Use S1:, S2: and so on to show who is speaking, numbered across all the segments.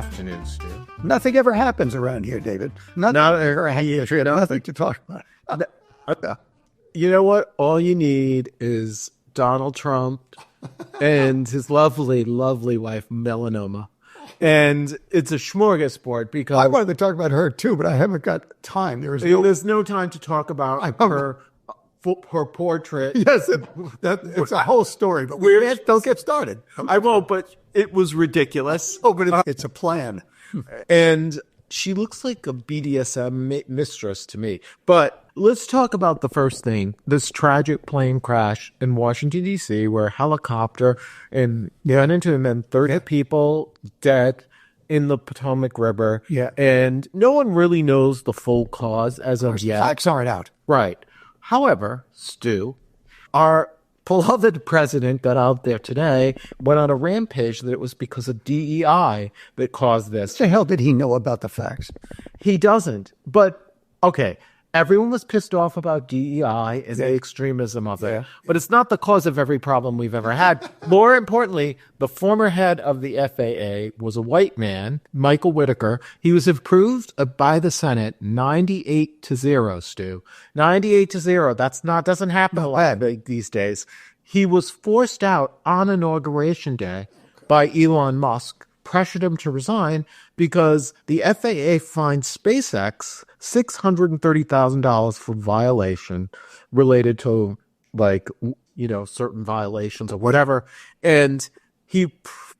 S1: afternoon, Stu.
S2: Nothing ever happens around here, David. Nothing to talk about.
S1: You know what? All you need is Donald Trump and his lovely, lovely wife, Melanoma. And it's a smorgasbord because...
S2: I wanted to talk about her, too, but I haven't got time.
S1: There's no time to talk about her portrait.
S2: Yes, it's a whole story, but don't get started.
S1: I won't, but it was ridiculous.
S2: Oh, but it's a plan.
S1: And she looks like a BDSM mistress to me. But let's talk about the first thing, this tragic plane crash in Washington, D.C., where a helicopter ran into him and 30 people dead in the Potomac River.
S2: Yeah.
S1: And no one really knows the full cause as of yet.
S2: Facts aren't out.
S1: Right. However, Stu, our beloved president got out there today, went on a rampage that it was because of DEI that caused this.
S2: What the hell did he know about the facts?
S1: He doesn't. But, okay, everyone was pissed off about DEI and the extremism of it. Yeah. But it's not the cause of every problem we've ever had. More importantly, the former head of the FAA was a white man, Michael Whitaker. He was approved by the Senate 98-0, Stu. 98-0. Doesn't happen a lot these days. He was forced out on Inauguration Day by Elon Musk, pressured him to resign because the FAA fined SpaceX $630,000 for violation related to, certain violations or whatever. And he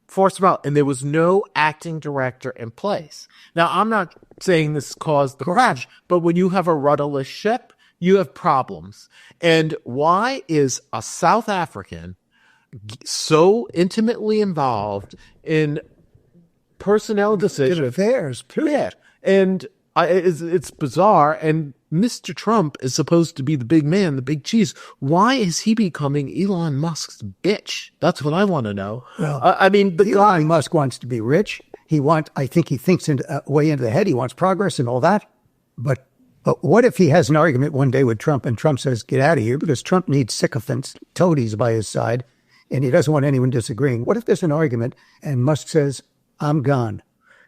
S1: forced him out, and there was no acting director in place. Now, I'm not saying this caused the crash, but when you have a rudderless ship, you have problems. And why is a South African so intimately involved in personnel decisions?
S2: In affairs, period.
S1: And it's bizarre. And Mr. Trump is supposed to be the big man, the big cheese. Why is he becoming Elon Musk's bitch? That's what I want to know.
S2: Well, Elon Musk wants to be rich. I think he thinks way into the head. He wants progress and all that. But what if he has an argument one day with Trump and Trump says, get out of here, because Trump needs sycophants, toadies by his side, and he doesn't want anyone disagreeing. What if there's an argument and Musk says, I'm gone?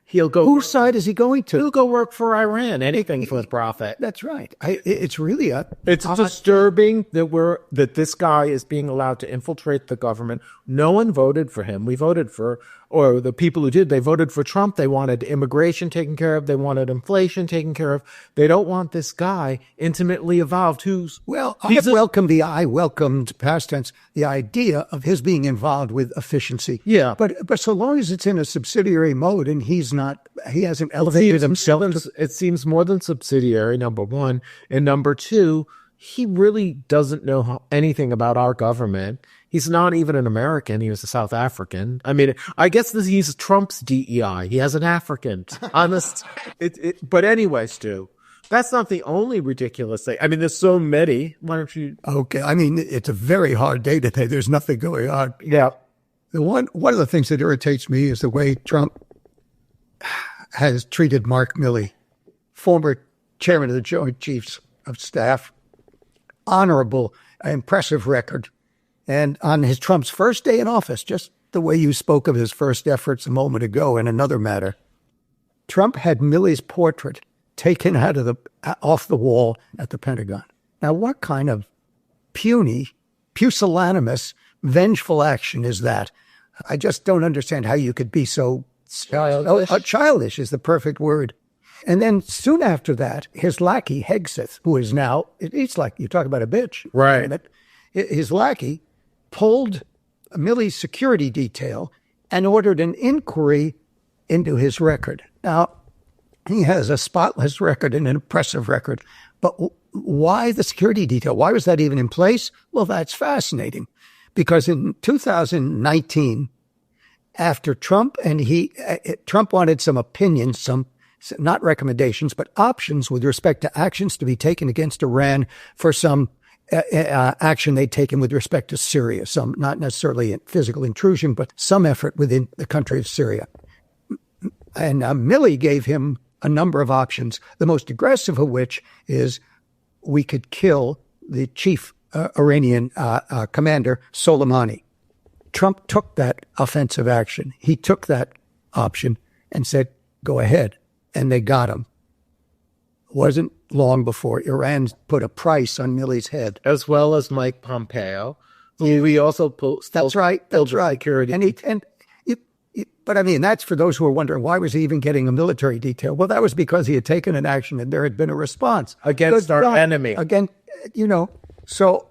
S1: He'll go.
S2: Whose side is he going to?
S1: He'll go work for Iran. Anything for his profit.
S2: That's right. It's really
S1: it's disturbing that this guy is being allowed to infiltrate the government. No one voted for him. We voted for, or the people who did, they voted for Trump. They wanted immigration taken care of. They wanted inflation taken care of. They don't want this guy intimately involved
S2: I welcomed, past tense, the idea of his being involved with efficiency.
S1: Yeah.
S2: But so long as it's in a subsidiary mode and he hasn't elevated himself.
S1: It seems more than subsidiary, number one. And number two, he really doesn't know anything about our government. He's not even an American. He was a South African. I mean, I guess he's Trump's DEI. He has an African. But anyway, Stu, that's not the only ridiculous thing. I mean, there's so many. Why don't you?
S2: Okay. I mean, it's a very hard day today. There's nothing going on.
S1: Yeah.
S2: One of the things that irritates me is the way Trump has treated Mark Milley, former chairman of the Joint Chiefs of Staff. Honorable, impressive record. And on Trump's first day in office, just the way you spoke of his first efforts a moment ago in another matter, Trump had Milley's portrait taken off the wall at the Pentagon. Now, what kind of pusillanimous, vengeful action is that? I just don't understand how you could be so childish. Childish is the perfect word. And then soon after that, his lackey, Hegseth, who is now, it's like, you talk about a bitch.
S1: Right.
S2: His lackey pulled Milley's security detail and ordered an inquiry into his record. Now, he has a spotless record and an impressive record. But why the security detail? Why was that even in place? Well, that's fascinating. Because in 2019, after Trump Trump wanted some opinions, not recommendations, but options with respect to actions to be taken against Iran for some action they'd taken with respect to Syria, some not necessarily a physical intrusion, but some effort within the country of Syria. And Milley gave him a number of options, the most aggressive of which is we could kill the chief Iranian commander, Soleimani. Trump took that offensive action. He took that option and said, go ahead. And they got him. It wasn't long before Iran put a price on Milley's head.
S1: As well as Mike Pompeo. We also put...
S2: That's right. That's right.
S1: Security.
S2: But I mean, that's for those who are wondering, why was he even getting a military detail? Well, that was because he had taken an action and there had been a response.
S1: Against our enemy.
S2: Again, so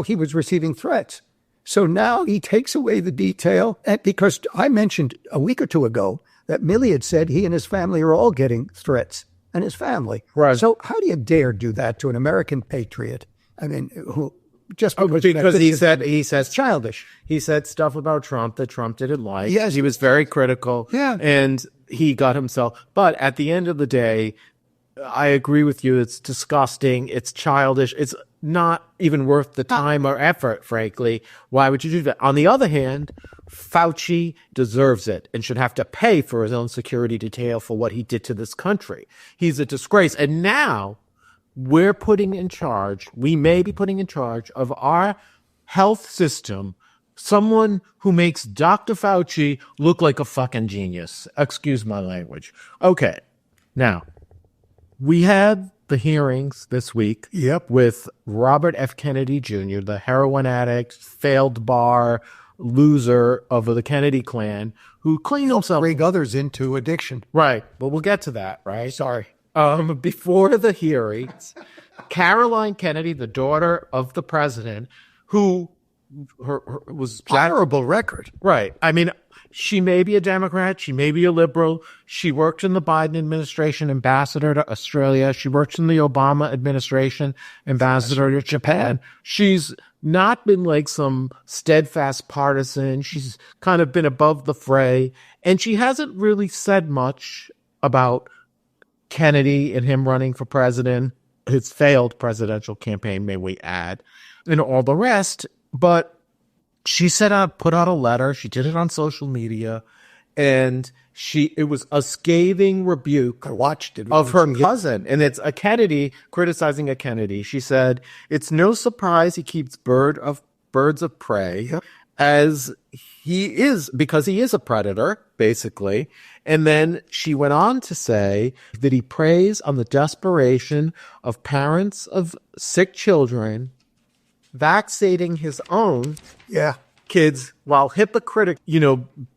S2: he was receiving threats. So now he takes away the detail. And because I mentioned a week or two ago that Milley had said he and his family are all getting threats, and his family.
S1: Right.
S2: So how do you dare do that to an American patriot? I mean, who... Just because
S1: he says
S2: childish.
S1: He said stuff about Trump that Trump didn't like.
S2: Yes.
S1: He was very critical.
S2: Yeah.
S1: And he got himself. But at the end of the day, I agree with you. It's disgusting. It's childish. It's not even worth the time or effort, frankly. Why would you do that? On the other hand, Fauci deserves it and should have to pay for his own security detail for what he did to this country. He's a disgrace. And now... we may be putting in charge of our health system someone who makes Dr. Fauci look like a fucking genius. Excuse my language. Okay. Now, we had the hearings this week with Robert F. Kennedy Jr., the heroin addict, failed bar, loser of the Kennedy clan, who cleaned himself.
S2: Bring others into addiction.
S1: Right. But we'll get to that, right?
S2: Sorry.
S1: Before the hearings, Caroline Kennedy, the daughter of the president, who was
S2: honorable record.
S1: Right. I mean, she may be a Democrat. She may be a liberal. She worked in the Biden administration, ambassador to Australia. She works in the Obama administration, ambassador to Japan. She's not been like some steadfast partisan. She's kind of been above the fray. And she hasn't really said much about Kennedy and him running for president, his failed presidential campaign, may we add, and all the rest. But she put out a letter. She did it on social media, and it was a scathing rebuke.
S2: I watched it
S1: of her cousin, and it's a Kennedy criticizing a Kennedy. She said, "It's no surprise he keeps birds of prey, as he is, because he is a predator, basically." And then she went on to say that he preys on the desperation of parents of sick children, vaccinating his own kids while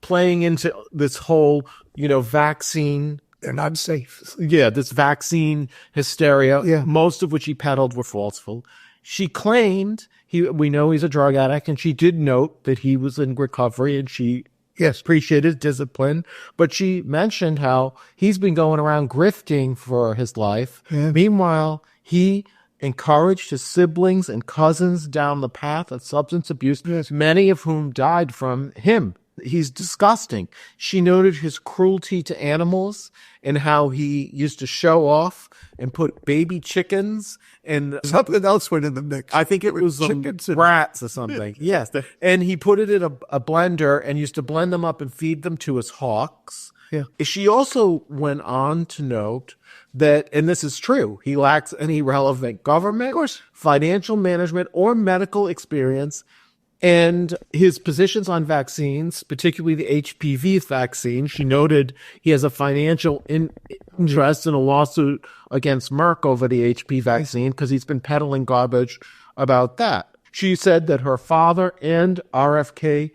S1: playing into this whole, vaccine.
S2: They're not safe.
S1: Yeah, this vaccine hysteria,
S2: Yeah.
S1: most of which he peddled were falseful. She claimed we know he's a drug addict, and she did note that he was in recovery, and she appreciated his discipline. But she mentioned how he's been going around grifting for his life.
S2: Yeah.
S1: Meanwhile, he encouraged his siblings and cousins down the path of substance abuse, many of whom died from him. He's disgusting. She noted his cruelty to animals and how he used to show off and put baby chickens and
S2: something else went in the mix.
S1: I think it was chickens and rats or something. Yes. And he put it in a blender and used to blend them up and feed them to his hawks.
S2: Yeah.
S1: She also went on to note that, and this is true, he lacks any relevant government, financial management, or medical experience. And his positions on vaccines, particularly the HPV vaccine, she noted he has a financial interest in a lawsuit against Merck over the HPV vaccine because he's been peddling garbage about that. She said that her father and RFK,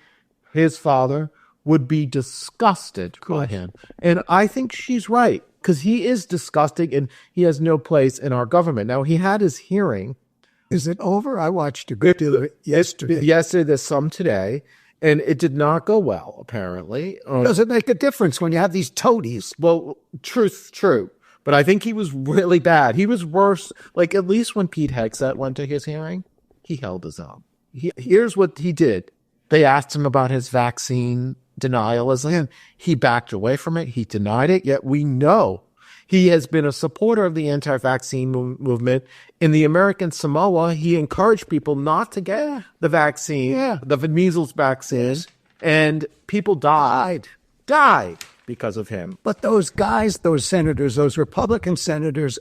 S1: his father, would be disgusted by him. And I think she's right, because he is disgusting and he has no place in our government. Now, he had his hearing.
S2: Is it over? I watched a good deal of it yesterday.
S1: Yesterday, there's some today, and it did not go well, apparently.
S2: Does it make a difference when you have these toadies?
S1: Well, true. But I think he was really bad. He was worse. Like, at least when Pete Hegseth went to his hearing, he held his own. Here's what he did. They asked him about his vaccine denialism. He backed away from it. He denied it. Yet we know he has been a supporter of the anti-vaccine movement. In the American Samoa, he encouraged people not to get the vaccine, the measles vaccine, and people died because of him.
S2: But those guys, those senators, those Republican senators,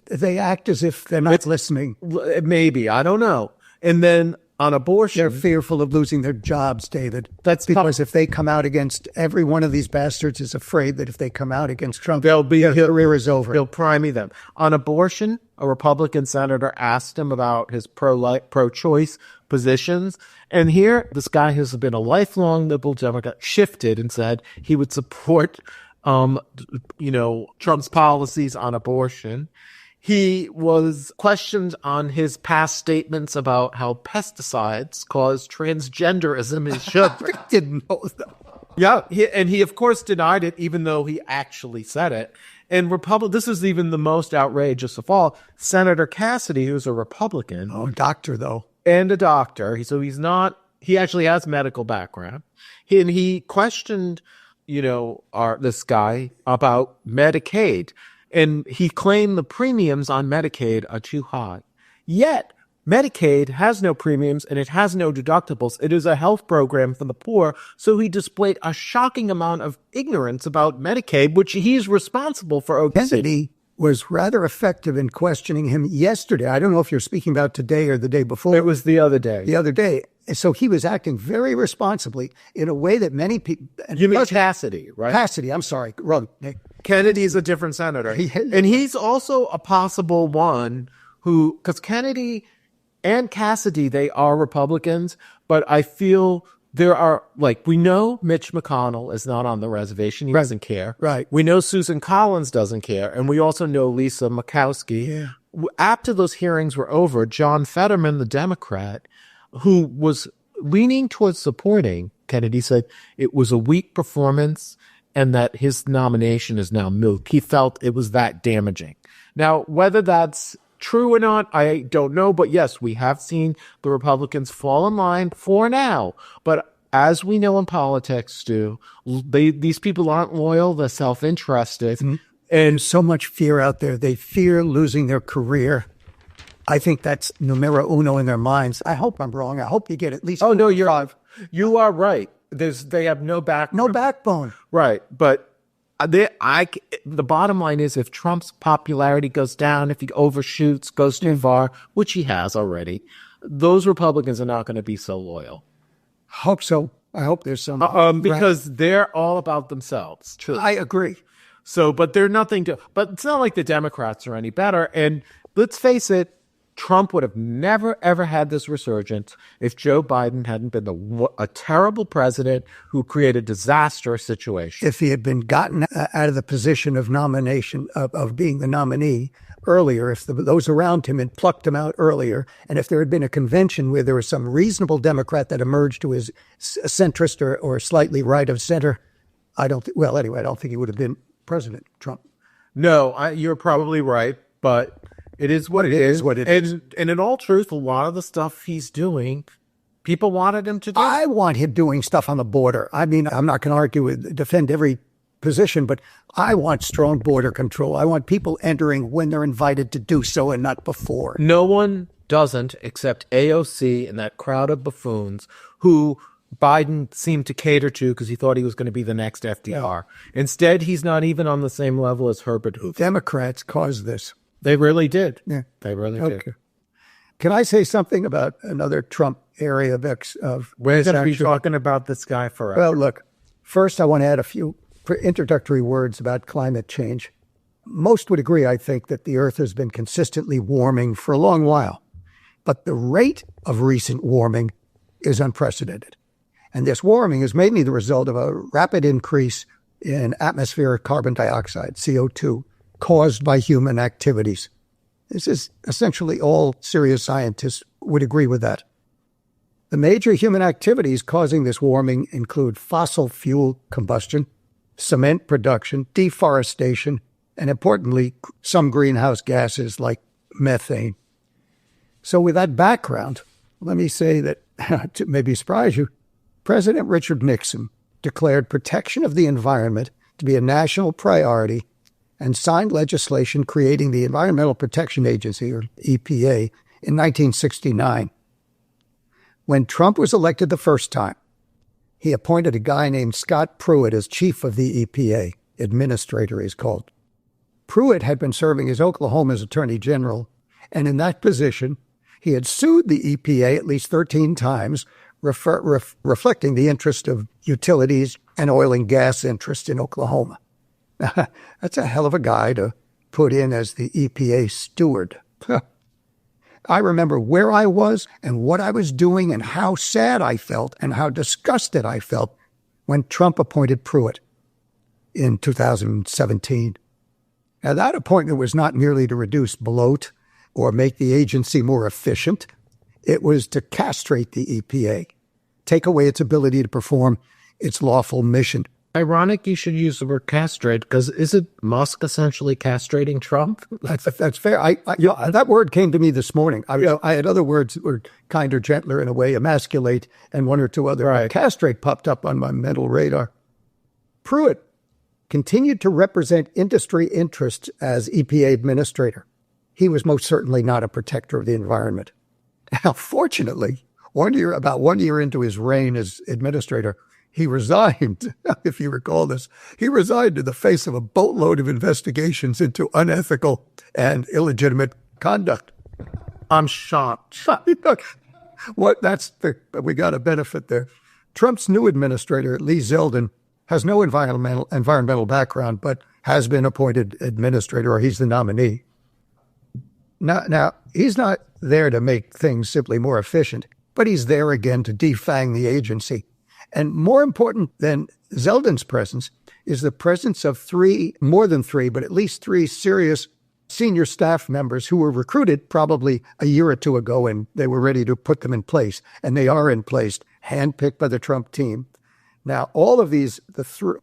S2: they act as if they're not listening.
S1: Maybe, I don't know. And then On abortion,
S2: They're fearful of losing their jobs, David.
S1: That's
S2: because if they come out against every one of these bastards is afraid that if they come out against Trump,
S1: their
S2: career is over.
S1: He'll primey them. On abortion, a Republican senator asked him about his pro-choice positions. And here, this guy who's been a lifelong liberal Democrat shifted and said he would support, Trump's policies on abortion. He was questioned on his past statements about how pesticides cause transgenderism in sugar.
S2: I didn't know that.
S1: Yeah, he of course denied it, even though he actually said it. And this is even the most outrageous of all. Senator Cassidy, who's a Republican.
S2: Oh, doctor, though.
S1: And a doctor. He actually has medical background. He questioned, this guy about Medicaid. And he claimed the premiums on Medicaid are too high. Yet, Medicaid has no premiums and it has no deductibles. It is a health program for the poor. So he displayed a shocking amount of ignorance about Medicaid, which he's responsible for overseeing.
S2: Kennedy was rather effective in questioning him yesterday. I don't know if you're speaking about today or the day before.
S1: It was the other day.
S2: The other day. So he was acting very responsibly in a way that many people...
S1: You mean Cassidy, right?
S2: Cassidy, I'm sorry. Wrong.
S1: Kennedy's a different senator. And he's also a possible one who... Because Kennedy and Cassidy, they are Republicans, but I feel there are... we know Mitch McConnell is not on the reservation. He doesn't care.
S2: Right.
S1: We know Susan Collins doesn't care. And we also know Lisa Murkowski.
S2: Yeah.
S1: After those hearings were over, John Fetterman, the Democrat, who was leaning towards supporting Kennedy, said it was a weak performance and that his nomination is now moot. He felt it was that damaging. Now, whether that's true or not, I don't know. But yes, we have seen the Republicans fall in line for now. But as we know in politics, Stu, these people aren't loyal. They're self-interested.
S2: Mm-hmm. And so much fear out there. They fear losing their career. I think that's numero uno in their minds. I hope I'm wrong. I hope you get at least...
S1: Oh, no, you are right. They have no backbone.
S2: No backbone.
S1: Right. But the bottom line is if Trump's popularity goes down, if he overshoots, goes too far, which he has already, those Republicans are not going to be so loyal.
S2: Hope so. I hope there's some...
S1: because they're all about themselves. True.
S2: I agree.
S1: So, but they're nothing to... But it's not like the Democrats are any better. And let's face it, Trump would have never, ever had this resurgence if Joe Biden hadn't been a terrible president who created disastrous situation.
S2: If he had been gotten out of the position of nomination, of being the nominee earlier, if those around him had plucked him out earlier, and if there had been a convention where there was some reasonable Democrat that emerged who is centrist or slightly right of center, I don't think he would have been President Trump.
S1: No, you're probably right, but... It is what it is. And in all truth, a lot of the stuff he's doing, people wanted him to do.
S2: I want him doing stuff on the border. I mean, I'm not going to defend every position, but I want strong border control. I want people entering when they're invited to do so and not before.
S1: No one doesn't except AOC and that crowd of buffoons who Biden seemed to cater to because he thought he was going to be the next FDR. Yeah. Instead, he's not even on the same level as Herbert Hoover.
S2: Democrats caused this.
S1: They really did.
S2: Yeah.
S1: They really did.
S2: Can I say something about another Trump area of
S1: We're going to be talking about this guy forever.
S2: Well, look, first I want to add a few introductory words about climate change. Most would agree, I think, that the Earth has been consistently warming for a long while. But the rate of recent warming is unprecedented. And this warming is mainly the result of a rapid increase in atmospheric carbon dioxide, CO2, caused by human activities. This is essentially all serious scientists would agree with that. The major human activities causing this warming include fossil fuel combustion, cement production, deforestation, and importantly, some greenhouse gases like methane. So with that background, let me say that, to maybe surprise you, President Richard Nixon declared protection of the environment to be a national priority and signed legislation creating the Environmental Protection Agency, or EPA, in 1969. When Trump was elected the first time, he appointed a guy named Scott Pruitt as chief of the EPA, administrator he's called. Pruitt had been serving as Oklahoma's attorney general, and in that position, He had sued the EPA at least 13 times, reflecting the interest of utilities and oil and gas interests in Oklahoma. That's a hell of a guy to put in as the EPA steward. I remember where I was and what I was doing and how sad I felt and how disgusted I felt when Trump appointed Pruitt in 2017. Now, that appointment was not merely to reduce bloat or make the agency more efficient. It was to castrate the EPA, take away its ability to perform its lawful mission.
S1: Ironic you should use the word castrate, because isn't Musk essentially castrating Trump?
S2: That's fair. That word came to me this morning. I had other words that were kinder, gentler in a way, emasculate, and one or two other. Right. Castrate popped up on my mental radar. Pruitt continued to represent industry interests as EPA administrator. He was most certainly not a protector of the environment. Now, fortunately, about 1 year into his reign as administrator, he resigned, if you recall this. He resigned in the face of a boatload of investigations into unethical and illegitimate conduct.
S1: I'm shocked.
S2: We got a benefit there. Trump's new administrator, Lee Zeldin, has no environmental background, but has been appointed administrator, or he's the nominee. Now, he's not there to make things simply more efficient, but he's there again to defang the agency. And more important than Zeldin's presence is the presence of more than three, but at least three serious senior staff members who were recruited probably a year or two ago, and they were ready to put them in place. And they are in place, handpicked by the Trump team. Now, all of these,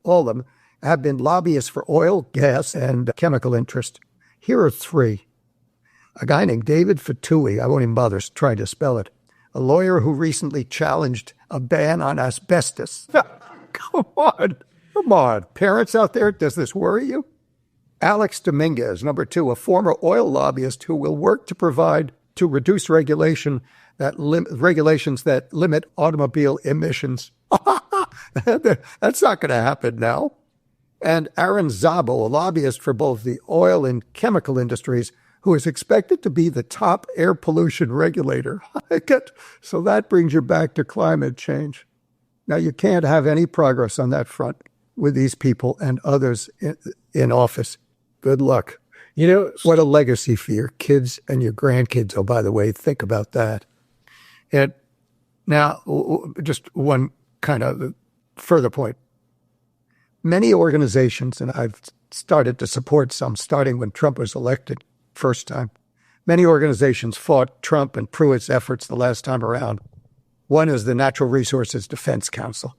S2: all of them, have been lobbyists for oil, gas, and chemical interest. Here are three. A guy named David Fatui, I won't even bother trying to spell it, a lawyer who recently challenged a ban on asbestos. Come on. Parents out there, does this worry you? Alex Dominguez, number two, a former oil lobbyist who will work to reduce regulations that limit automobile emissions. That's not going to happen now. And Aaron Szabo, a lobbyist for both the oil and chemical industries, who is expected to be the top air pollution regulator. So that brings you back to climate change. Now, you can't have any progress on that front with these people and others in office. Good luck. What a legacy for your kids and your grandkids. Oh, by the way, think about that. And now, just one kind of further point. Many organizations, and I've started to support some starting when Trump was elected first time, many organizations fought Trump and Pruitt's efforts the last time around. One is the Natural Resources Defense Council.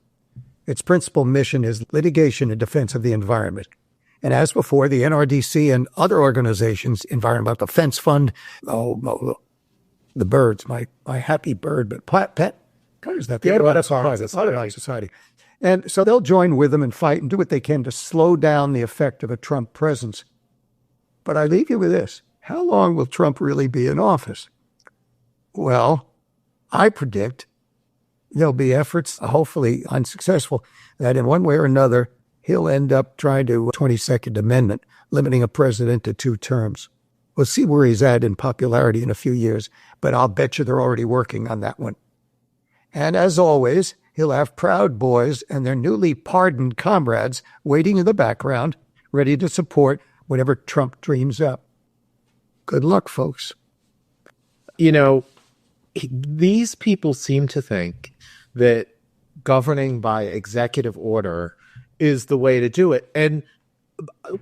S2: Its principal mission is litigation in defense of the environment. And as before, the NRDC and other organizations, Environmental Defense Fund, the birds, my happy bird, but pet, what is that? That's our society. And so they'll join with them and fight and do what they can to slow down the effect of a Trump presence. But I leave you with this. How long will Trump really be in office? Well, I predict there'll be efforts, hopefully unsuccessful, that in one way or another, he'll end up trying to 22nd Amendment, limiting a president to 2 terms. We'll see where he's at in popularity in a few years, but I'll bet you they're already working on that one. And as always, he'll have Proud Boys and their newly pardoned comrades waiting in the background, ready to support whatever Trump dreams up. Good luck, folks.
S1: These people seem to think that governing by executive order is the way to do it. And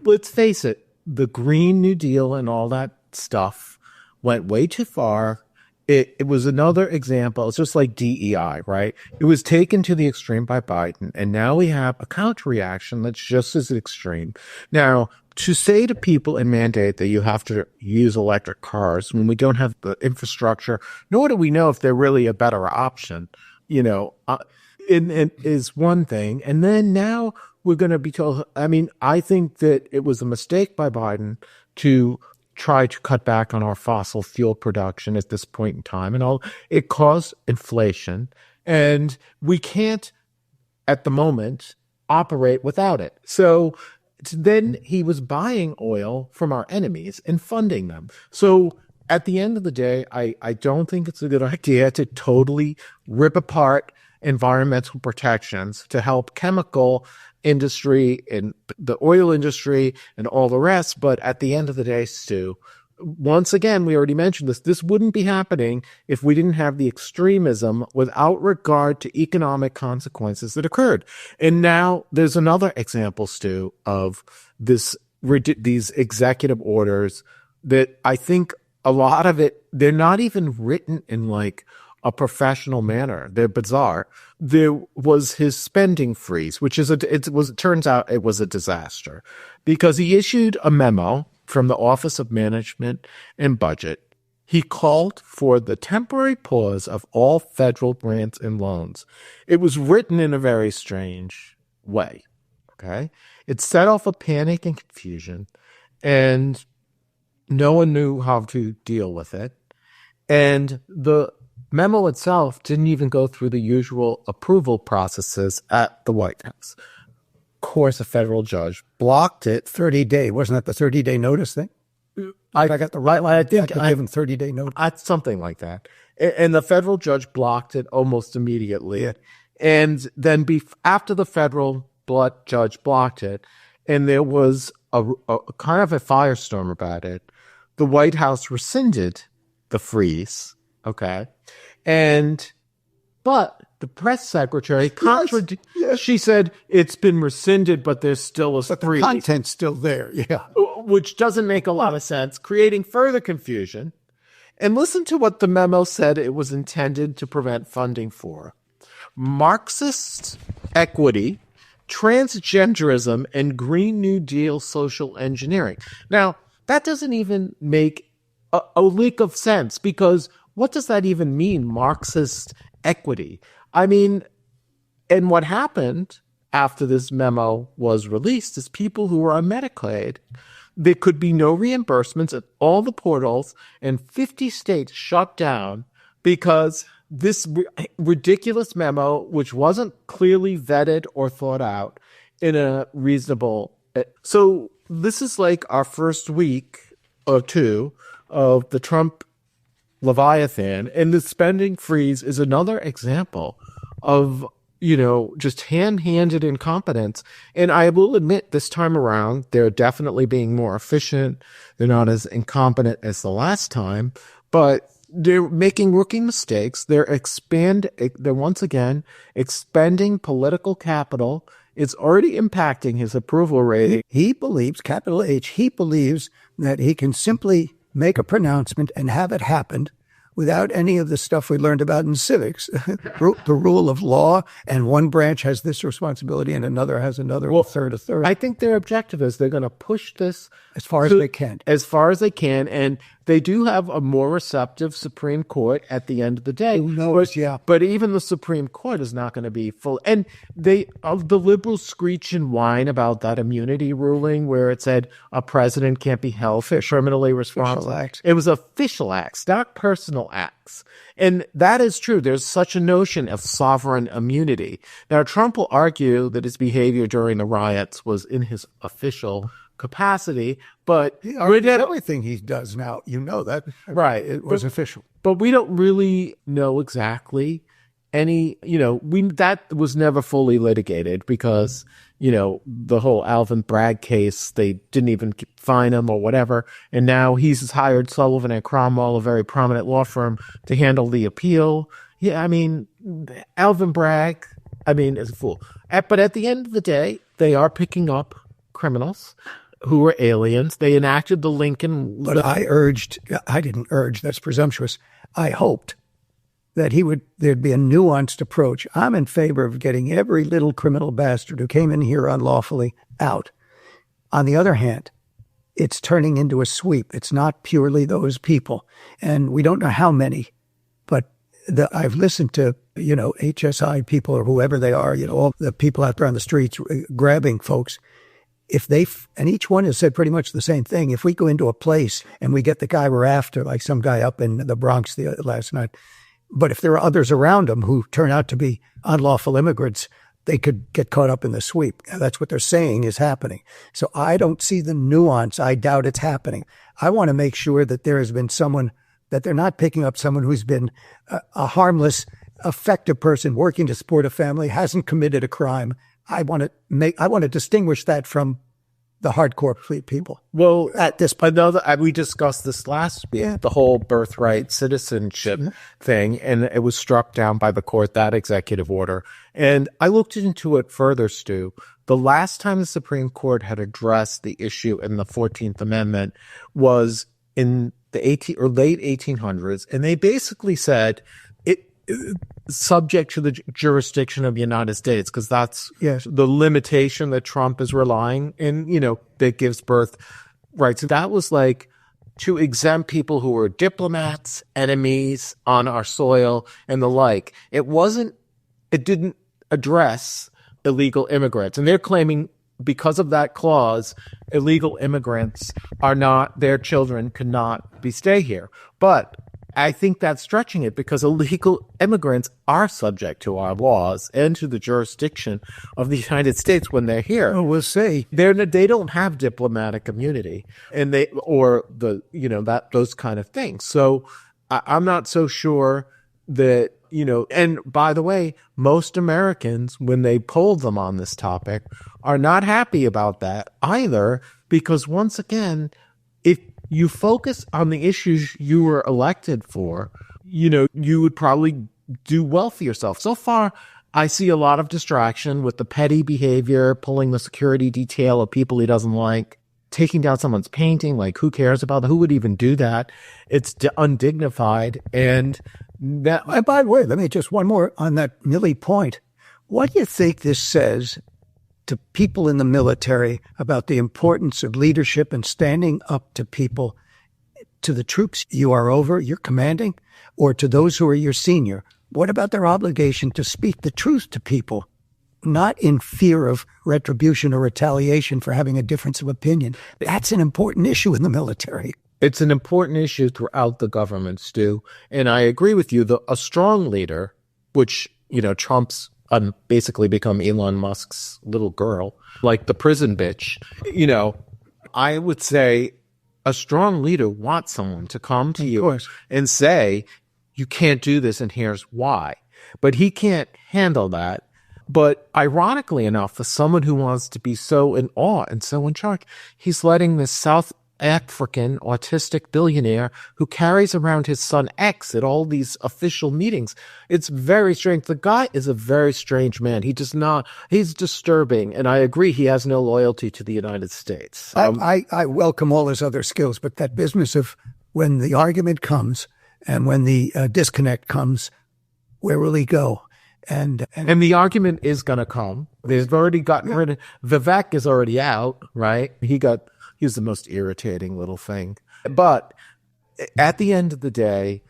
S1: let's face it, the Green New Deal and all that stuff went way too far. It was another example. It's just like DEI, right? It was taken to the extreme by Biden, and now we have a counter reaction that's just as extreme. Now, to say to people and mandate that you have to use electric cars when we don't have the infrastructure, nor do we know if they're really a better option, is one thing. And then now we're going to be told, I think that it was a mistake by Biden to try to cut back on our fossil fuel production at this point in time and all. It caused inflation, and we can't, at the moment, operate without it. So then he was buying oil from our enemies and funding them. So at the end of the day, I don't think it's a good idea to totally rip apart environmental protections to help chemical industry and the oil industry and all the rest. But at the end of the day, Stu, once again, we already mentioned this wouldn't be happening if we didn't have the extremism without regard to economic consequences that occurred. And now there's another example, Stu, of these executive orders that I think a lot of it, they're not even written in like a professional manner. They're bizarre. There was his spending freeze, which is it turns out it was a disaster because he issued a memo from the Office of Management and Budget. He called for the temporary pause of all federal grants and loans. It was written in a very strange way. Okay. It set off a panic and confusion, and no one knew how to deal with it. And the memo itself didn't even go through the usual approval processes at the White House. Of course, a federal judge blocked it.
S2: 30-day. Wasn't that the 30-day notice thing? I got the right line. I think I gave him 30-day notice.
S1: Something like that. And the federal judge blocked it almost immediately.
S2: Yeah.
S1: And then after the federal judge blocked it, and there was a kind of a firestorm about it, the White House rescinded the freeze, okay? But the press secretary she said it's been rescinded, but there's still a freeze.
S2: The content's still there, yeah.
S1: Which doesn't make a lot of sense, creating further confusion. And listen to what the memo said it was intended to prevent funding for. Marxist equity, transgenderism, and Green New Deal social engineering. Now, that doesn't even make a lick of sense, because what does that even mean, Marxist equity? I mean, and what happened after this memo was released is people who were on Medicaid, there could be no reimbursements at all the portals, and 50 states shut down because this ridiculous memo, which wasn't clearly vetted or thought out in a reasonable. So this is like our first week or two of the Trump Leviathan, and the spending freeze is another example of, just hand-handed incompetence. And I will admit this time around, they're definitely being more efficient. They're not as incompetent as the last time, but they're making rookie mistakes. They're once again expending political capital. It's already impacting his approval rating.
S2: He believes, capital H, he believes that he can simply make a pronouncement and have it happen without any of the stuff we learned about in civics, the rule of law, and one branch has this responsibility and another has another, a third.
S1: I think their objective is they're going to push this
S2: as far as they can.
S1: As far as they can, and they do have a more receptive Supreme Court at the end of the day.
S2: Who knows, yeah.
S1: But even the Supreme Court is not going to be full. And the liberals screech and whine about that immunity ruling where it said a president can't be held criminally responsible. It was official acts, not personal acts. And that is true. There's such a notion of sovereign immunity. Now, Trump will argue that his behavior during the riots was in his official capacity, but
S2: everything he does now, that,
S1: right?
S2: It was official,
S1: but we don't really know exactly any. That was never fully litigated because the whole Alvin Bragg case, they didn't even fine him or whatever, and now he's hired Sullivan and Cromwell, a very prominent law firm, to handle the appeal. Yeah, I mean, Alvin Bragg, is a fool. But at the end of the day, they are picking up criminals who were aliens. They enacted the Lincoln.
S2: But I didn't urge, that's presumptuous. I hoped that there'd be a nuanced approach. I'm in favor of getting every little criminal bastard who came in here unlawfully out. On the other hand, it's turning into a sweep. It's not purely those people. And we don't know how many, but I've listened to, HSI people or whoever they are, all the people out there on the streets grabbing folks. And each one has said pretty much the same thing. If we go into a place and we get the guy we're after, like some guy up in the Bronx last night, but if there are others around him who turn out to be unlawful immigrants, they could get caught up in the sweep. That's what they're saying is happening. So I don't see the nuance. I doubt it's happening. I want to make sure that there has been someone, that they're not picking up someone who's been a harmless, effective person working to support a family, hasn't committed a crime. I want to distinguish that from the hardcore people.
S1: Well, at this point, we discussed this last week, the whole birthright citizenship thing, and it was struck down by the court, that executive order. And I looked into it further, Stu. The last time the Supreme Court had addressed the issue in the 14th Amendment was in the late 1800s, and they basically said it subject to the jurisdiction of the United States, because that's the limitation that Trump is relying in, that gives birth rights. So that was like to exempt people who were diplomats, enemies on our soil, and the like. It didn't address illegal immigrants. And they're claiming because of that clause, illegal immigrants their children cannot stay here. But I think that's stretching it, because illegal immigrants are subject to our laws and to the jurisdiction of the United States when they're here.
S2: Oh, we'll see.
S1: They don't have diplomatic immunity, and those kind of things. So I'm not so sure that, and by the way, most Americans, when they polled them on this topic, are not happy about that either, because once again, if you focus on the issues you were elected for, you would probably do well for yourself. So far, I see a lot of distraction with the petty behavior, pulling the security detail of people he doesn't like, taking down someone's painting. Like, who cares about that? Who would even do that? It's undignified. And
S2: by the way, let me just one more on that Milley point. What do you think this says to people in the military about the importance of leadership and standing up to people, to the troops you're commanding, or to those who are your senior? What about their obligation to speak the truth to people, not in fear of retribution or retaliation for having a difference of opinion? That's an important issue in the military.
S1: It's an important issue throughout the government, Stu. And I agree with you. A strong leader, which, Trump's basically become Elon Musk's little girl, like the prison bitch. I would say a strong leader wants someone to come to you and say, you can't do this and here's why. But he can't handle that. But ironically enough, for someone who wants to be so in awe and so in charge, he's letting this South African autistic billionaire who carries around his son X at all these official meetings. It's very strange. The guy is a very strange man. He's disturbing. And I agree, he has no loyalty to the United States.
S2: I welcome all his other skills, but that business of when the argument comes and when the disconnect comes, where will he go? And
S1: the argument is going to come. They've already gotten rid of Vivek is already out, right? He was the most irritating little thing. But at the end of the day,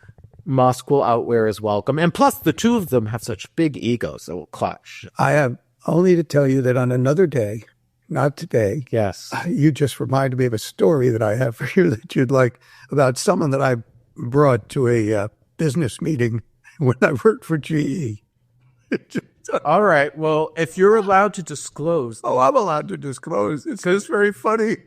S1: Musk will outwear his welcome. And plus, the two of them have such big egos that will clash.
S2: I have only to tell you that on another day, not today,
S1: yes,
S2: you just reminded me of a story that I have for you that you'd like, about someone that I brought to a business meeting when I worked for GE.
S1: All right. Well, if you're allowed to disclose.
S2: Oh, I'm allowed to disclose. It's just very funny.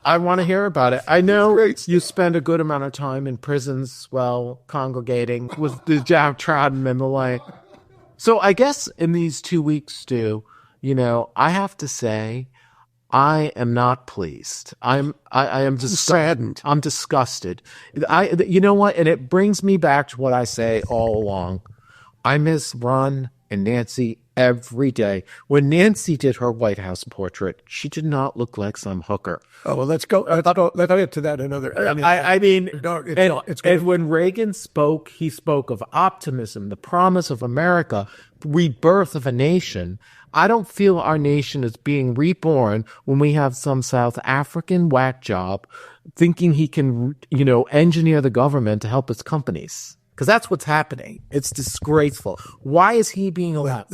S1: I want to hear about it. I know you spend a good amount of time in prisons while congregating with the downtrodden and the like. So I guess in these 2 weeks, Stu, I have to say, I am not pleased. I am just
S2: saddened.
S1: I'm disgusted. You know what? And it brings me back to what I say all along. I miss Ron and Nancy every day. When Nancy did her White House portrait, she did not look like some hooker.
S2: Oh, well, let's go. Let's get to that another.
S1: And when Reagan spoke, he spoke of optimism, the promise of America, rebirth of a nation. I don't feel our nation is being reborn when we have some South African whack job thinking he can, engineer the government to help his companies. Because that's what's happening. It's disgraceful. Why is he being allowed?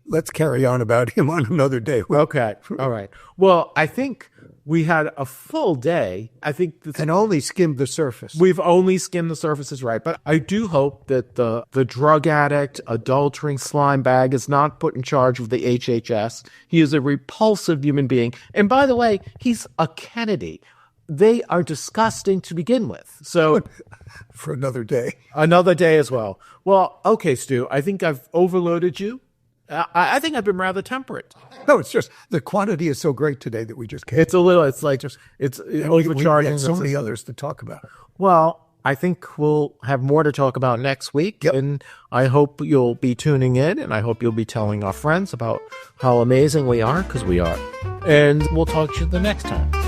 S2: Let's carry on about him on another day.
S1: Okay. All right. Well, I think We had a full day. I think
S2: and only skimmed the surface.
S1: We've only skimmed the surface, is right. But I do hope that the drug addict, adultering slime bag is not put in charge of the HHS. He is a repulsive human being. And by the way, he's a Kennedy. They are disgusting to begin with. So
S2: for another day.
S1: Another day as well. Well, okay, Stu, I think I've overloaded you. I think I've been rather temperate.
S2: No, it's just the quantity is so great today that we just can't.
S1: It's a little, it's like just, it's overcharging.
S2: We have so many others to talk about.
S1: Well, I think we'll have more to talk about next week.
S2: Yep.
S1: And I hope you'll be tuning in, and I hope you'll be telling our friends about how amazing we are, because we are. And we'll talk to you the next time.